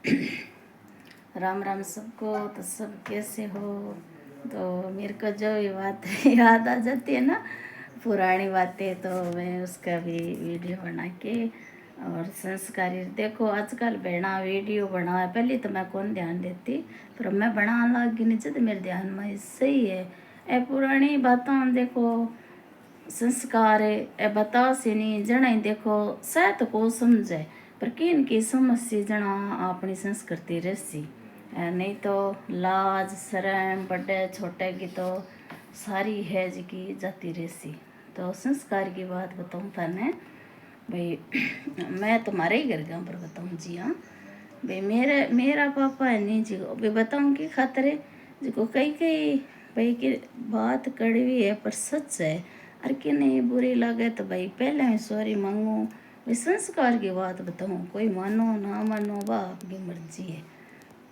राम राम सबको। तो सब कैसे हो? तो मेरे को जो ये बात याद आ जाती है ना, पुरानी बातें, तो मैं उसका भी वीडियो बना के और संस्कारी देखो। आजकल बहना वीडियो बना, पहले तो मैं कौन ध्यान देती, पर मैं बनाने लगी नीचे तो मेरे ध्यान में सही है। ए पुरानी बातों देखो, संस्कार ए बता से नहीं जना देखो शायद को समझे, पर किन की समझ जना अपनी संस्कृति रहसी। नहीं तो लाज शर्म बड़े छोटे की तो सारी है जी की जाती रहसी। तो संस्कार की बात बताऊँ थाने भाई, मैं तुम्हारे ही घर गाँव पर बताऊँ जी। हाँ भाई, मेरा पापा है नहीं जी को भाई बताऊँ की खातर जी को कई कई भाई की बात कड़वी है पर सच है। अरे कि नहीं बुरी लगे तो भाई पहले मैं सॉरी मांगू। भाई संस्कार की बात बताऊँ, कोई मानो ना मानो वह आपकी मर्जी है।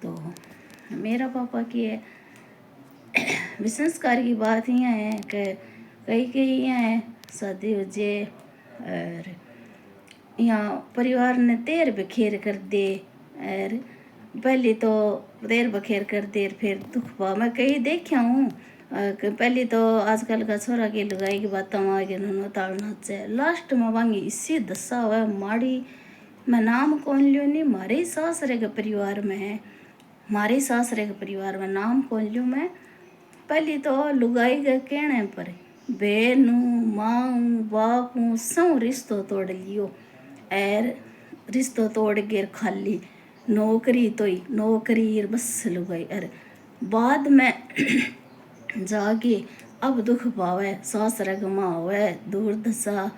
तो मेरा पापा की है संस्कार की बात यहाँ है कि कई कई यहाँ है शादी हो जाए और यहाँ परिवार ने तेर बखेर कर दे। और पहले तो देर बखेर कर दे फिर दुख पा मैं कहीं देखा हूँ। पहले तो आजकल का छोरा की लुगाई की बात आगे उन्होंने ताड़ना चाहिए, लास्ट में वांगी इसी दशा हुआ माड़ी। मैं नाम कौन लियो नहीं, मारे ही सासरे के परिवार में है, मारे सासरे के परिवार में नाम कौन लियो मैं। पहले तो लुगाई के कहने पर बहनू माँ बापू सब रिश्तों तोड़ लियो। एर रिश्तों तोड़ गिर खाली नौकरी तो ही नौकरी बस लुगाई। अरे बाद में जाके अब दुख पावे सासरे गमा हुए दूर दशा।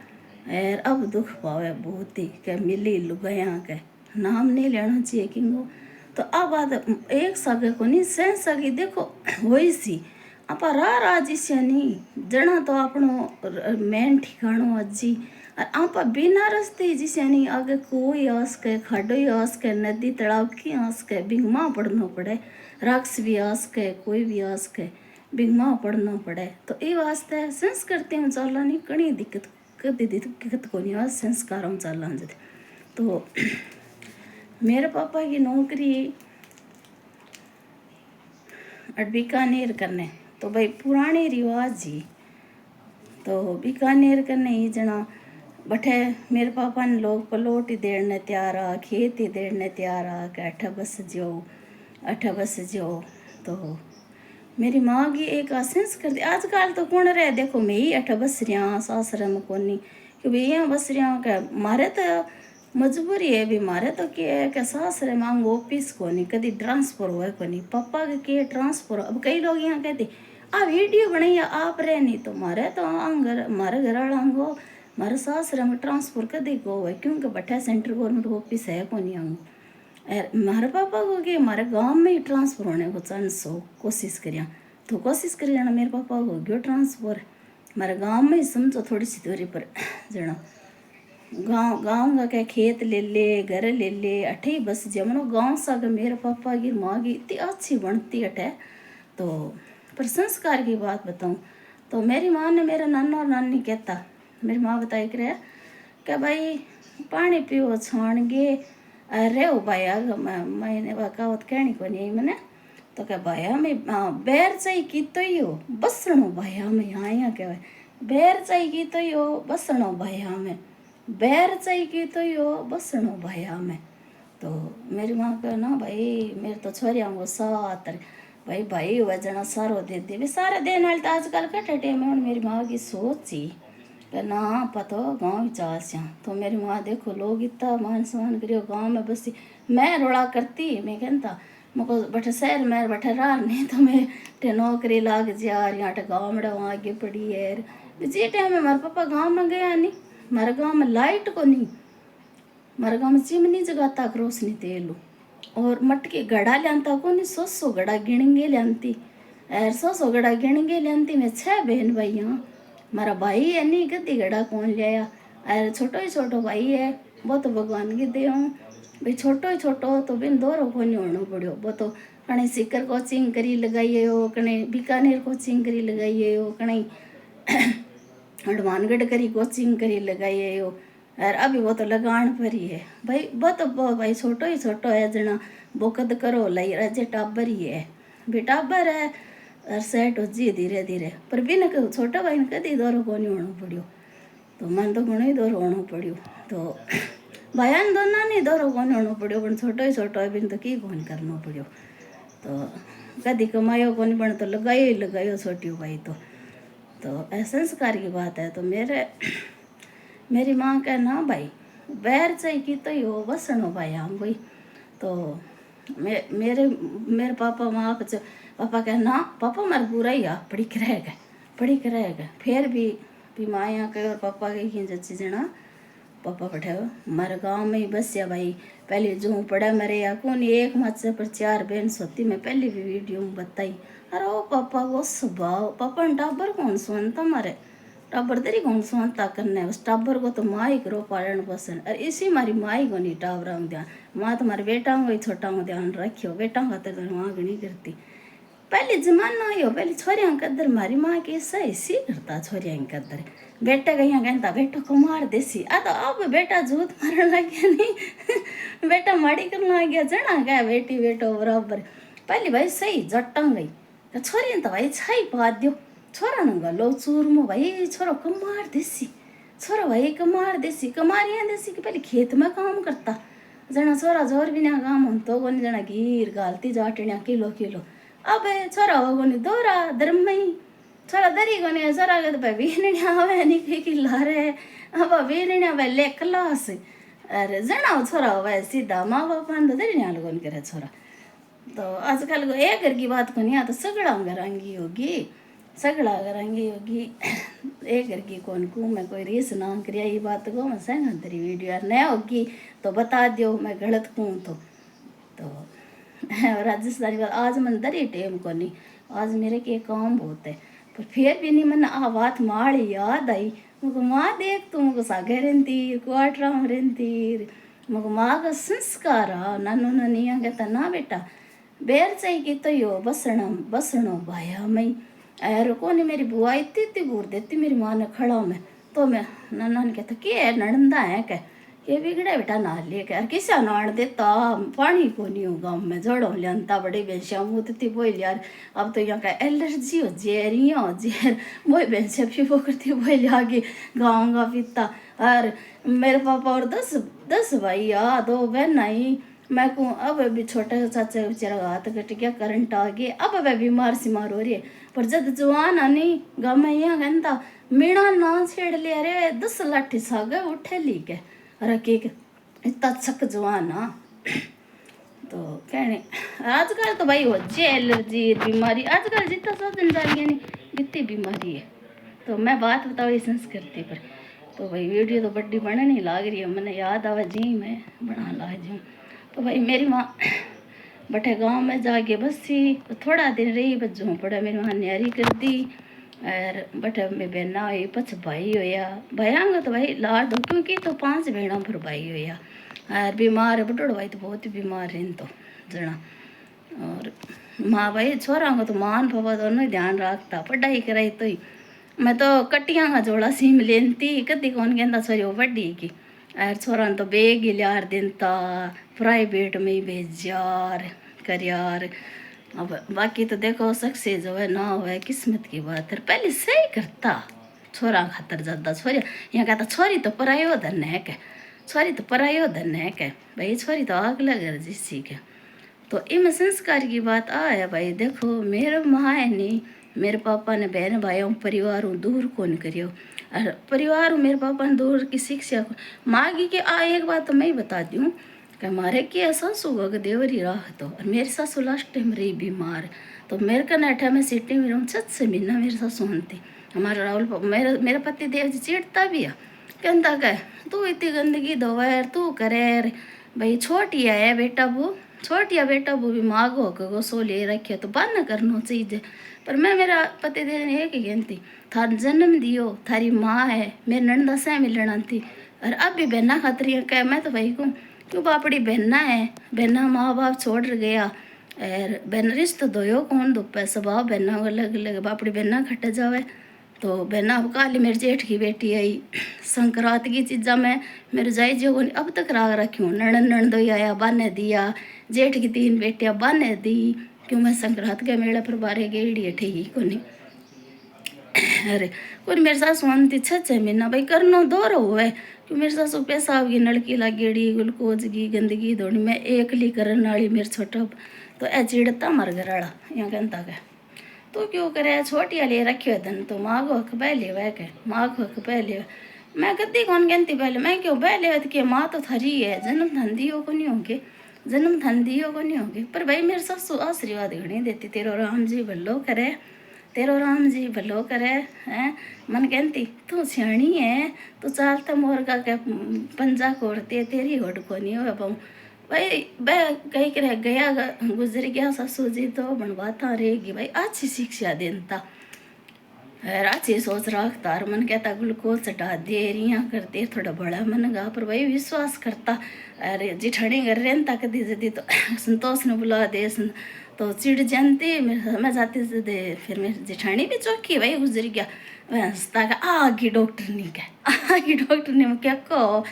एर अब दुख पावे बहुत ही के मिली लुगाया के नाम नहीं लेना चाहिए किंगो। तो अब बात एक सगे को नहीं सह सगी देखो वही सी आप रा जिसे नहीं जना तो अपनो मेन ठिकानो अजी। और आप बिना रस्ते जिसे नहीं आगे कोई आस के खाडो आस के नदी तालाब की आस के बिगमा पड़ना पड़े, राक्ष भी आस के कोई भी आस के बिगमा पड़ना पड़े। तो ये वास्ते संस्कृति में चलना नहीं कड़ी दिक्कत कभी दिक्कत को नहीं आ संस्कारों में चलना जते। तो मेरे पापा की नौकरी बीकानेर करने, तो भाई पुराने रिवाज ही। तो बीकानेर करने ही जना बठे मेरे पापा ने लोग पलोट ही देने तैयार आ, खेत ही देने तैयार आ के अठ बस जाओ। तो मेरी माँ की एक आसेंस कर दी। आजकल तो कौन रहे देखो मैं ही अठ बस रहा सासरे में कोनी कि भाई यहाँ बस रहा क्या मारे तो मजबूरी है भी मारे तो क्या है कि सासरे मांग ऑफिस को नहीं कभी ट्रांसफर हुआ को नहीं पापा के क्या ट्रांसफर। अब कई लोग यहाँ कहते आ वीडियो बनाइए आप रहे नहीं तो मारे तो घर मारे घर वाला आंगो मारे सासरे में ट्रांसफर कभी को हुआ क्योंकि बठा सेंट्रल गवर्नमेंट ऑफिस है को नहीं आंगो। मारे पापा को कि हमारे गांव में ही ट्रांसफर होने को चांस हो कोशिश करिया तो कोशिश करी जाना मेरे पापा को गयो ट्रांसफर हमारे गांव में ही समझो थोड़ी सी दूरी पर जना गांव का क्या खेत ले ले घर ले ले अठे ही बस जमनो गांव सा के मेरे पापा की माँ की इतनी अच्छी बनती अठे। तो पर संस्कार की बात बताऊँ तो मेरी माँ ने मेरा नाना और नानी कहता मेरी माँ बताई करे कि भाई पानी पियो छान गे अरे ओ भाई मैंने कहावत कहनी को नहीं मैंने तो क्या भाया में बैर चाहिए की तो ही हो बसणो भाया में यहाँ यहाँ कहवाय बैर चाहिए की तो ही हो बसणो भाया में बैर चाहिए की तो ही हो बसणो भाया में। तो मेरी माँ कह ना भाई मेरे तो छोरिया को सात भाई भाई हुआ जना सारो दे दे भी सारे देने वाले तो आजकल कटे टेम में मेरी माँ की सोच ही ना पता गाँव चाल से। तो मेरी माँ देखो लोग इतना मान सम्मान करियो गाँव में बस मैं रोड़ा करती मैं कहता मुझको बठे शहर में बठे रहा नहीं तो मैं टे नौकरी लाग जा यहाँ टे गाँव में वहाँ आगे पड़ी है। जी टाइम में हमारे पापा गाँव में गया नहीं, हमारे गाँव में लाइट को नहीं, हमारे गाँव में चिमनी जगाता रोशनी तेलू और मटके घड़ा लियांता को नहीं 100 घड़ा गिणगे लियांती और 100 घड़ा गिणगे लियांती मैं 6 बहन भाई यहाँ हमारा भाई है नहीं गद्दी घड़ा कौन लिया और छोटो ही छोटो भाई है वो तो भगवान की दे हूँ भाई छोटो ही छोटो तो बिन दो को नहीं होना पड़ो वो तो कहीं सीकर कोचिंग करी लगाइए हो कहीं बीकानेर कोचिंग करी लगाइए हो कहीं हनुमानगढ़ करी कोचिंग करी लगाइए हो और अभी वो तो लगान पर ही है भाई, वो भाई छोटो है जना, वो कद करो लई रजे टाबर ही है, भी टाबर है और सेट हो जी धीरे धीरे। पर बिन छोटा भाई ने कदी दौरो को नहीं होना पड़ियो, तो मन तो घणो ही दौरो होना पड़ियो। तो भाया ने दोनों नहीं दौरो को नहीं होना पड़ियो, पर छोटो है बिन तो की कौन करना पड़ियो। तो कदी कमायो को नहीं, पण तो लगायो ही लगायो छोटी भाई तो संस्कार की बात है। तो मेरी माँ कहे ना भाई बैर चाहिए की तो यो बसनो भाई हम भाई। तो मेरे पापा माँ पापा कहे ना पापा मारे बुरा ही आ पढ़ी कर रहेगा फिर भी माँ यहाँ कहे और पापा कही जच्ची जना पापा पढ़े मारे गांव में ही बस या भाई। पहले जो पढ़ा मेरे या कौन एक मच्छे पर 4 बहन सोती, मैं पहले भी वीडियो में बताई। अरे वो पापा वो स्वभाव पापा ने टाबर कौन सुनता मारे टाबर तेरी कौन सुनता करने उस टाबर को तो माँ ही करो पालन पोषण। और इसी मारी माँ ही को नहीं टाबरा में ध्यान, माँ तुम्हारे बेटा को ही छोटा में ध्यान रखियो, बेटा खातर तो माँ नहीं करती। पहले जमाना आयो पहले छोरिया कदर मारी माँ की ऐसी करता छोरिया कदर। बेटा कहीं कहता बेटा को मार देसी आ तो अब बेटा झूठ मारन लग गया नहीं बेटा माड़ी करने लग गया जना गया बेटी बेटो बराबर। पहले भाई सही जट्टा गई छोरी तो भाई छाई पा दियो छोरा न गलो चूरमो भाई छोरो कमार देसी छोरा भाई कमार देसी कमारिया देसी कि पहले खेत में काम करता जना छोरा जोर बिना काम हो तो कोनी जना घीर गालती जाटण्या किलो किलो। अब छोरा हो कोनी दोरा धर्मई छोरा दरी कोनी छोरा के तो वीरण्या आवे नहीं कहीं की लारे अब वीरण्या भाई ले क्लास अरे जना छोरा हो सीधा माँ बाप तो दरी लोगों करे छोरा। तो आजकल को एक घर की बात को नहीं आता सगड़ा घरांगी होगी सगड़ा घरांगी होगी एक घर की कौन को मैं कोई रीस ना करिया ये बात को मैं संग तेरी वीडियो यार नया होगी तो बता दियो मैं गलत कहूँ तो राजस्थानी बात आज मन दरी टेम को नहीं आज मेरे के काम बहुत है पर फिर भी नहीं मन आ बात माड़ी याद आई मुझको माँ देख तू मुझको सागे रहती क्वार्टर में रहती मुझको माँ का संस्कार नानो नानी कहता ना बेटा बेर चाहिए कि तो यो बसणो भाया मई अरे कोने मेरी बुआ इतनी घूर देती मेरी माँ ने खड़ा में तो मैं नाना ने कहता कि है नड़ंदा है क्या ये बिगड़ा बेटा ना ले कर किसा नाड़ देता पानी को नहीं हो गाँव में जड़ो लिया बड़े बेंसिया मुँहती बोल यार अब तो यहाँ का एलर्जी हो जेरिया हो जेर वही बेंसिया फीफो करती बोल आगे गाँव का पीता। और मेरे पापा और 10 भाई 2 बहन आई मैं कहूँ अब भी छोटे चाचा बेचारा हाथ कट गया करंट आ गया अब वह बीमार सिमार हो रही है। पर जब जवान आनी गाँव में यहाँ कहता मीणा ना छेड़ लिया रे 10 लाठी सागे उठे ली के अरे के इतना छक जवान तो कहने आजकल तो भाई हो जे एलर्जी बीमारी आजकल जितना साधन जा रही है नहीं जितनी बीमारी है। तो मैं बात बताओ ये संस्कृति पर तो भाई वीडियो तो बड्डी बने नहीं लाग रही है मैंने याद आवा जी मैं बना ला जाऊँ। तो भाई मेरी माँ बटे गांव में जाके बसी थोड़ा दिन रही बच्चों पड़ा मेरी माँ न्यारी कर दी और बटे में बहना हुई पछ भाई होया भाईंगा तो भाई लाड हो क्योंकि तो 5 बहनों पर भाई होया और बीमार बटोड़ भाई तो बहुत बीमार है तो जना। और माँ भाई छोरा को तो मान पापा दोनों ही ध्यान रखता पढ़ाई कराई तो ही मैं तो कटिया का जोड़ा सीम लेनती कदी कौन कहता छोरी वो बड़ी की और छोरा तो बेग ही लियार देता प्राइवेट में ही भेज यार कर यार। अब बाकी तो देखो सक्सेस हो ना हो किस्मत की बात है पहले सही करता छोरा खातर ज़्यादा छोरी यहाँ कहता छोरी तो परायो धन है क्या छोरी तो परायो धन है क्या भाई छोरी तो अगला घर जिससी के। तो इम संस्कार की बात है भाई देखो मेरे माँ है नहीं मेरे पापा ने बहन भाइयों परिवार दूर कौन करियो और परिवार मेरे पापा ने दूर की शिक्षा मांगी के एक बात तो मैं ही बता दूँ कि हमारे की सासू का देवरी राह तो और मेरी सासू लास्ट टाइम रही बीमार तो मेरे का नाठा में सिटी में रहूँ 6 महीना मेरी सासू हंती हमारा राहुल मेरा पति देव जी चिड़ता भी है कहता कह तू इतनी गंदगी धोवे तू करे भाई छोटी है बेटा वो छोटिया बेटा वो भी मांगो को सो ले रखे तो बंद करना चाहिए। पर मैं मेरा पति देव ने एक ही कहती थार जन्म दियो थारी माँ है मेरी नंदा से मिलना थी और अब भी बहना खातरी कह मैं तो भाई कहूँ क्यों बापड़ी बहना है बहना माँ बाप छोड़ गया और बहन रिश्ता धोयो कौन धोपे स्वभाव बहना अलग अलग बापड़ी बहना खट जावे तो बहना अब काली मेरे जेठ की बेटी आई संक्रांत की चीज़ा में मेरे जाई जो अब तक राग रखी हूँ नणन नणदोई आया बाने दिया जेठ की 3 बेटियां बाने दी क्यों मैं संक्रांत के मेले पर बारे गेड़ी ठेगी कोनी अरे कोई मेरे सासू आनती 6 महीना भाई करनो दो रहो है क्यों मेरे सासू पेशाब की नलकी लागेड़ी ग्लूकोज की गंदगी धोनी मैं एकली करने वाली मेरे छोटा तो ए चिड़ता मर घर वाला यहाँ कहता है तो क्यों करे छोटी वाली रखियो है धन तो माँ को हक पहले वह के माँ को हक पहले मैं कदी कौन कहती पहले मैं क्यों पहले कि माँ तो थरी है जन्म धन दियो को नहीं होगे जन्म धन दियो को नहीं होगे पर भाई मेरे सासू आशीर्वाद घनी देती तेरो राम जी भलो करे तेरो राम जी भलो करे हैं मन कहती तू सियाणी है तू चाल तो मोर का के पंजा कोड़ते तेरी होड़ को नहीं हो पाऊँ भाई मैं कहीं कर गया गुजर गया ससुर जी तो बनवाता रहेगी भाई अच्छी शिक्षा देता अच्छी सोच रखता और मन कहता ग्लूकोज चढ़ा दे रिया करते थोड़ा बड़ा मन गा पर भाई विश्वास करता अरे जिठानी कर रहे तक दी जदी तो संतोष ने बुला दे तो चिड़ जानती मैं जाती दे फिर मेरी जिठानी भी चौकी भाई गुजर गया हंसता आगे डॉक्टर ने क्या आगे डॉक्टर ने क्या कहो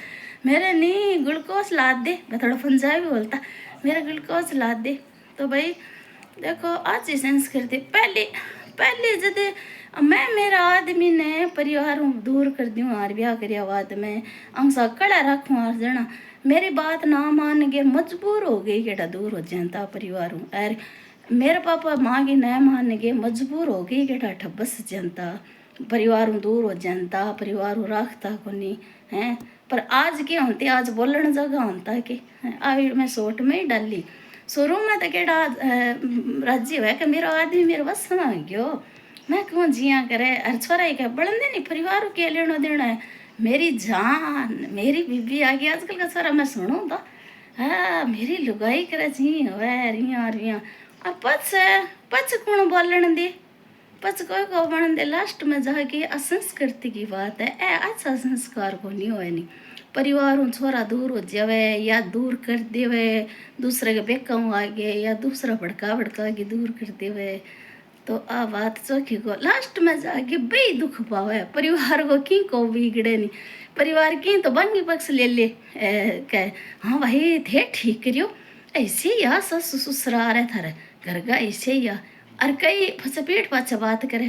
मेरे नहीं ग्लूकोज ला दे मैं थोड़ा पंजाबी बोलता मेरा ग्लूकोज ला दे तो भाई देखो आज ही संस्कृति पहले पहले जब मैं मेरा आदमी ने परिवार दूर कर दूँ और ब्याह करिया बाद में अंसा कड़ा रखूँ और जना मेरी बात ना मान के मजबूर हो गई केटा दूर हो जाता परिवार और मेरे पापा माँ की न मान के मजबूर हो गई केटा ठबस जनता परिवार दूर हो जाता परिवार रखता को नहीं है पर आज क्या होती आज बोलने जगह होता कि आई मैं सोट में ही डाली शुरू में तो केड़ा राज्य है कि मेरा आदमी मेरे बस में आ गयो मैं क्यों जिया करे अरे छोरा ही क्या बढ़ने नहीं परिवार के लेना देना है मेरी जान मेरी बीबी आ गई आजकल का छोरा मैं सुनूँ तो हाँ मेरी लुगाई करे जी है रिया रिया अब पच कौन बोलने दे पच कोई को बन दे लास्ट में जाके असंस्कृति की बात है ए अच्छा संस्कार को नहीं होए नहीं परिवार छोरा दूर हो जावे या दूर कर देवे दूसरे के बेकाऊ आगे या दूसरा भड़का भड़का के दूर कर देवे तो आ बात चौकी को लास्ट में जाके बे दुख पावे परिवार को की को बिगड़े नहीं परिवार की तो बंगी पक्ष ले ले कह हाँ भाई थे ठीक करियो ऐसे या ससु ससुरा रहे थारे घर का ऐसे या और कई पेट पाछा बात करे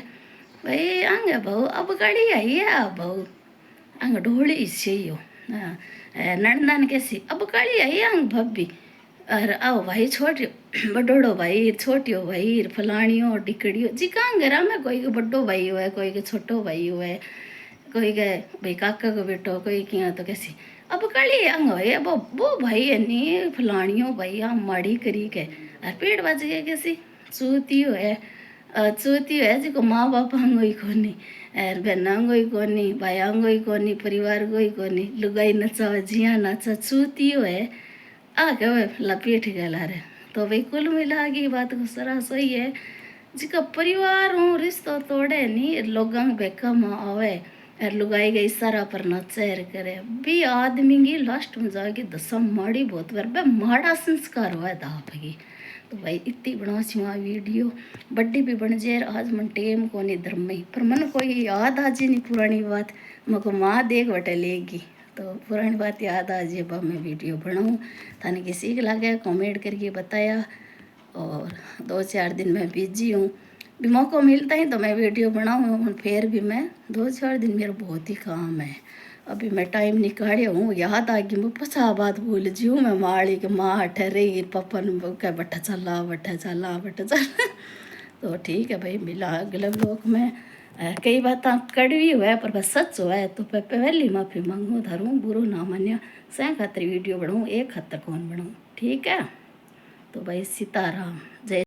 भाई आंग बहू अब गाड़ी आई है बहू आंग ढोली ऐसे ही हो नंदन कैसी अब गाड़ी आई आंग भब्बी अरे आओ भाई छोटियो बड़ोड़ो भाई छोटियो भाई फलानियो डिकड़ियो जी कहाँ घरा में कोई के बड़ो भाई हुआ है कोई के छोटो भाई हुआ है कोई के भाई काका को बेटो कोई किया तो कैसी अब कड़ी अंग है वो भाई है नहीं फलानियो भाई हम माड़ी करी के और पेट बच गए कैसी चूतियो है जी को माँ बाप अंगोई कोनी और बहना अंगोई कोनी भाई अंगोई कोनी परिवार कोई कोनी लुगाई नचा जिया नचा चूतियो है आ गए लपेट गया रे तो भाई कुल मिला की बात को सरा सही है जिका परिवार हूँ रिश्तो तोड़े नहीं लोगों बेका माँ आवे और लुगाई गई सारा पर नचेर करे भी आदमी की लास्ट में जाके दसा माड़ी बहुत बार माड़ा संस्कार हुआ है दापगी तो भाई इतनी बना छिवा वीडियो बड्डी भी बन जाए आज मन टेम को नहीं धर्म में पर मन कोई याद आ जी नहीं पुरानी बात मको माँ देख बटे लेगी तो पुरानी बात याद आ जाए अब मैं वीडियो बनाऊँ थाने किसी के लगे कमेंट करके बताया और 2-4 दिन मैं बिजी हूँ भी मौका मिलता ही तो मैं वीडियो बनाऊँ फिर भी मैं 2-4 दिन मेरा बहुत ही काम है अभी मैं टाइम निकालिया हूँ याद आ गई मैं पछा बात भूल जी हूँ मैं माड़ी के माँ ठहरे पपन क्या बट्ठा चला तो ठीक है भाई मिला अगले ब्लॉग में कई बात कड़वी हुआ है पर बस सच हुआ है तो पहली माफ़ी मांगूँ धरूँ बुरो ना मान्या सह खातर वीडियो बनाऊँ एक खातर कौन बनाऊँ ठीक है तो भाई सीताराम जय